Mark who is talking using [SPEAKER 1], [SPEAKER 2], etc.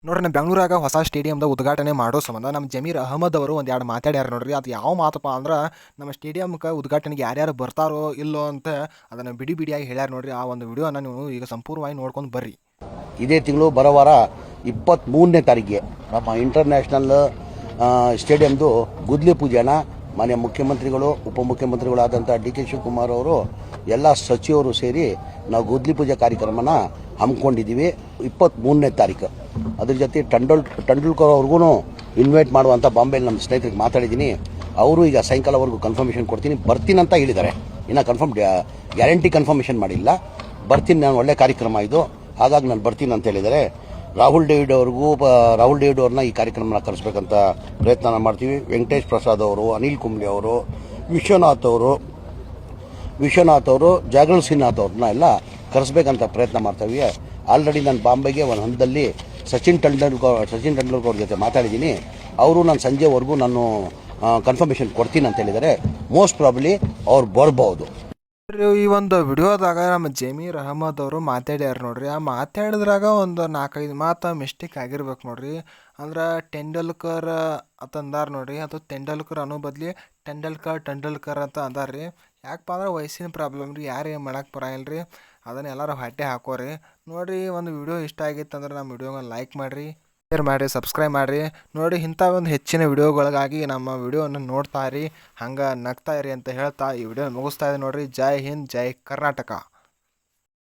[SPEAKER 1] ನೋಡ್ರಿ ನಮ್ಮ ಬೆಂಗಳೂರಾಗ ಹೊಸ ಸ್ಟೇಡಿಯಮ್ದ ಉದ್ಘಾಟನೆ ಮಾಡೋ ಸಂಬಂಧ ನಮ್ಮ ಜಮೀರ್ ಅಹಮದ್ ಅವರು ಒಂದು ಎರಡು ಮಾತಾಡ್ಯಾರ ನೋಡ್ರಿ. ಅದು ಯಾವ ಮಾತಪ್ಪ ಅಂದ್ರೆ ನಮ್ಮ ಸ್ಟೇಡಿಯಮ್ಗೆ ಉದ್ಘಾಟನೆಗೆ ಯಾರ್ಯಾರು ಬರ್ತಾರೋ ಇಲ್ಲೋ ಅಂತ ಅದನ್ನು ಬಿಡಿ ಬಿಡಿಯಾಗಿ ಹೇಳ್ಯಾರ ನೋಡ್ರಿ. ಆ ಒಂದು ವಿಡಿಯೋನ ನೀವು ಈಗ ಸಂಪೂರ್ಣವಾಗಿ ನೋಡ್ಕೊಂಡು ಬರ್ರಿ.
[SPEAKER 2] ಇದೇ ತಿಂಗಳು ಬರೋವಾರ 23ನೇ ತಾರೀಕಿಗೆ ನಮ್ಮ ಇಂಟರ್ನ್ಯಾಷನಲ್ ಸ್ಟೇಡಿಯಮ್ದು ಗುದ್ಲಿ ಪೂಜೆನ ಮಾನ್ಯ ಮುಖ್ಯಮಂತ್ರಿಗಳು ಉಪಮುಖ್ಯಮಂತ್ರಿಗಳಾದಂಥ ಡಿ ಕೆ ಶಿವಕುಮಾರ್ ಅವರು ಎಲ್ಲ ಸಚಿವರು ಸೇರಿ ನಾವು ಗುದ್ಲಿ ಪೂಜೆ ಕಾರ್ಯಕ್ರಮನ ಹಮ್ಮಿಕೊಂಡಿದ್ದೀವಿ 23ನೇ ತಾರೀಕು. ಅದ್ರ ಜೊತೆ ಟಂಡೂಲ್ಕರ್ ಅವ್ರಿಗೂ ಇನ್ವೈಟ್ ಮಾಡುವಂಥ ಬಾಂಬೆಯಲ್ಲಿ ನಮ್ಮ ಸ್ನೇಹಿತರಿಗೆ ಮಾತಾಡಿದ್ದೀನಿ. ಅವರು ಈಗ ಸಾಯಂಕಾಲವರೆಗೂ ಕನ್ಫರ್ಮೇಷನ್ ಕೊಡ್ತೀನಿ, ಬರ್ತೀನಿ ಅಂತ ಹೇಳಿದ್ದಾರೆ. ಇನ್ನು ಗ್ಯಾರಂಟಿ ಕನ್ಫರ್ಮೇಷನ್ ಮಾಡಿಲ್ಲ. ಬರ್ತೀನಿ, ನಾನು ಒಳ್ಳೆ ಕಾರ್ಯಕ್ರಮ ಇದು, ಹಾಗಾಗಿ ನಾನು ಬರ್ತೀನಿ ಅಂತ ಹೇಳಿದ್ದಾರೆ. ರಾಹುಲ್ ಡೇವಿಡ್ ಅವ್ರನ್ನ ಈ ಕಾರ್ಯಕ್ರಮನ ಕರೆಸ್ಬೇಕಂತ ಪ್ರಯತ್ನ ಮಾಡ್ತೀವಿ. ವೆಂಕಟೇಶ್ ಪ್ರಸಾದ್ ಅವರು, ಅನಿಲ್ ಕುಂಬ್ಳೆ ಅವರು, ವಿಶ್ವನಾಥ್ ಅವರು, ಜಾಗರಣ್ ಸಿನ್ಹಾತ್ ಅವ್ರನ್ನ ಎಲ್ಲ ಕರೆಸ್ಬೇಕಂತ ಪ್ರಯತ್ನ ಮಾಡ್ತೀವಿ. ಆಲ್ರೆಡಿ ನಾನು ಬಾಂಬೆಗೆ ಒಂದು ಹಂತದಲ್ಲಿ ಸಚಿನ್ ತೆಂಡೂಲ್ಕರ್ ಅವ್ರ ಜೊತೆ ಮಾತಾಡಿದ್ದೀನಿ. ಅವರು ನಾನು ಸಂಜೆವರೆಗೂ ನಾನು ಕನ್ಫರ್ಮೇಷನ್ ಕೊಡ್ತೀನಿ ಅಂತ ಹೇಳಿದ್ದಾರೆ. ಮೋಸ್ಟ್ ಪ್ರಾಬಬ್ಲಿ ಅವ್ರು ಬರ್ಬೋದು.
[SPEAKER 1] ಈ ಒಂದು ವಿಡಿಯೋದಾಗ ನಮ್ಮ ಜಮೀರ್ ಅಹಮದ್ ಅವರು ಮಾತಾಡ್ಯಾರ ನೋಡ್ರಿ. ಆ ಮಾತಾಡಿದ್ರಾಗ ಒಂದು 4-5 ಮಾತು ಮಿಸ್ಟೇಕ್ ಆಗಿರ್ಬೇಕು ನೋಡ್ರಿ. ಅಂದ್ರೆ ಟೆಂಡೂಲ್ಕರ್ ಅಂತ ಅಂದಾರ ನೋಡ್ರಿ, ಅದು ತೆಂಡೂಲ್ಕರ್ ಅನ್ನೋ ಬದಲಿ ಟೆಂಡೂಲ್ಕರ್ ಅಂತ ಅಂದಾರ ರೀ. ಯಾಕಪ್ಪ ಅಂದ್ರೆ ವಯಸ್ಸಿನ ಪ್ರಾಬ್ಲಮ್ ರೀ, ಯಾರು ಏನು ಮಾಡಕ್ಕೆ ಬರಂಗಿಲ್ಲ ರೀ. ಅದನ್ನು ಎಲ್ಲರೂ ಹೊಟ್ಟೆ ಹಾಕೋರಿ ನೋಡಿರಿ. ಒಂದು ವಿಡಿಯೋ ಇಷ್ಟ ಆಗಿತ್ತು ಅಂದ್ರೆ ನಮ್ಮ ವಿಡಿಯೋಗೆ ಲೈಕ್ ಮಾಡಿರಿ, ಶೇರ್ ಮಾಡಿರಿ, ಸಬ್ಸ್ಕ್ರೈಬ್ ಮಾಡಿರಿ. ನೋಡಿ, ಇಂಥ ಒಂದು ಹೆಚ್ಚಿನ ವಿಡಿಯೋಗಳಿಗಾಗಿ ನಮ್ಮ ವಿಡಿಯೋನ ನೋಡ್ತಾ ಇರಿ, ಹಂಗೆ ನಗ್ತಾ ಇರಿ ಅಂತ ಹೇಳ್ತಾ ಈ ವಿಡಿಯೋ ಮುಗಿಸ್ತಾ ಇದೆ ನೋಡಿರಿ. ಜೈ ಹಿಂದ್, ಜೈ ಕರ್ನಾಟಕ.